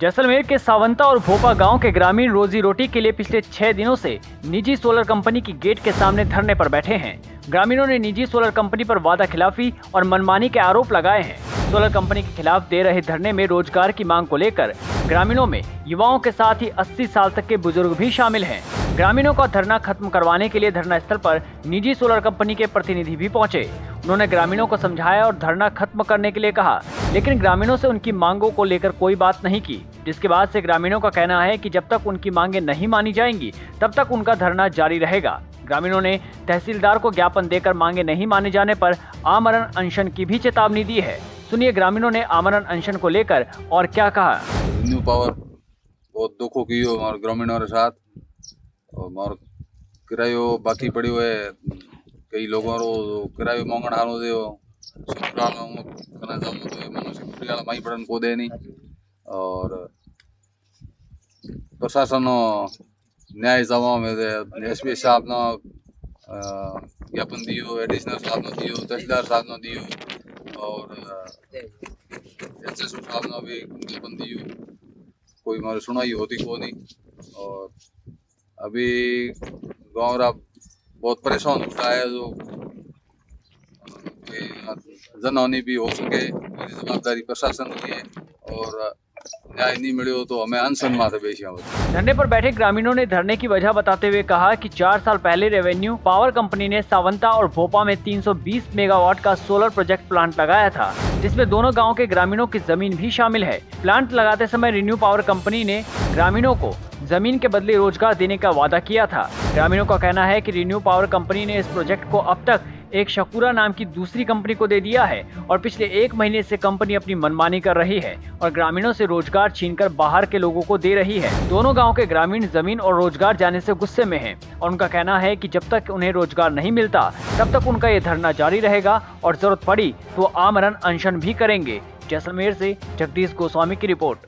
जैसलमेर के सावंता और भोपा गांव के ग्रामीण रोजी रोटी के लिए पिछले 6 दिनों से निजी सोलर कंपनी की गेट के सामने धरने पर बैठे हैं। ग्रामीणों ने निजी सोलर कंपनी पर वादा खिलाफी और मनमानी के आरोप लगाए हैं। सोलर कंपनी के खिलाफ दे रहे धरने में रोजगार की मांग को लेकर ग्रामीणों में युवाओं के साथ ही 80 साल तक के बुजुर्ग भी शामिल हैं। ग्रामीणों का धरना खत्म करवाने के लिए धरना स्थल पर निजी सोलर कंपनी के प्रतिनिधि भी पहुंचे। उन्होंने ग्रामीणों को समझाया और धरना खत्म करने के लिए कहा, लेकिन ग्रामीणों से उनकी मांगों को लेकर कोई बात नहीं की, जिसके बाद से ग्रामीणों का कहना है कि जब तक उनकी मांगे नहीं मानी जाएंगी तब तक उनका धरना जारी रहेगा। ग्रामीणों ने तहसीलदार को ज्ञापन देकर मांगे नहीं माने जाने पर आमरण अनशन की भी चेतावनी दी है। सुनिए ग्रामीणों ने आमरण अनशन को लेकर और क्या कहा। न्यू पावर बहुत दुखों की हो हमारे ग्रामीणों के साथ और हमारे किरायो बाकी पड़ी हुए कई लोगों को किरायो मांगण हारो दे करना चाहूँ तो मनुष्य कुटियाला माई पड़न को दे नहीं और प्रशासन न्याय जमा में एसपी साहब ने ज्ञापन दियो, एडिशनल साहब ने दियो, तहसीलदार साहब ने दियो और एसएसपी साहब ने भी ज्ञापन दियो, कोई हमारी सुनाई होती को नहीं। और अभी गाँव रा बहुत परेशान होता है, जो जनहानि भी हो सके मेरी जवाबदारी प्रशासन की है और न्याय नहीं मिले तो हमें अनशन माथे बेचिया। धरने पर बैठे ग्रामीणों ने धरने की वजह बताते हुए कहा कि 4 साल पहले रेवेन्यू पावर कंपनी ने सावंता और भोपा में 320 मेगावाट का सोलर प्रोजेक्ट प्लांट लगाया था, जिसमें दोनों गांव के ग्रामीणों की जमीन भी शामिल है। प्लांट लगाते समय रिन्यू पावर कंपनी ने ग्रामीणों को जमीन के बदले रोजगार देने का वादा किया था। ग्रामीणों का कहना है कि रिन्यू पावर कंपनी ने इस प्रोजेक्ट को अब तक एक शकूरा नाम की दूसरी कंपनी को दे दिया है और पिछले 1 महीने से कंपनी अपनी मनमानी कर रही है और ग्रामीणों से रोजगार छीनकर बाहर के लोगों को दे रही है। दोनों गांव के ग्रामीण जमीन और रोजगार जाने से गुस्से में हैं और उनका कहना है कि जब तक उन्हें रोजगार नहीं मिलता तब तक उनका ये धरना जारी रहेगा और जरूरत पड़ी तो आमरण अनशन भी करेंगे। जैसलमेर से जगदीश गोस्वामी की रिपोर्ट।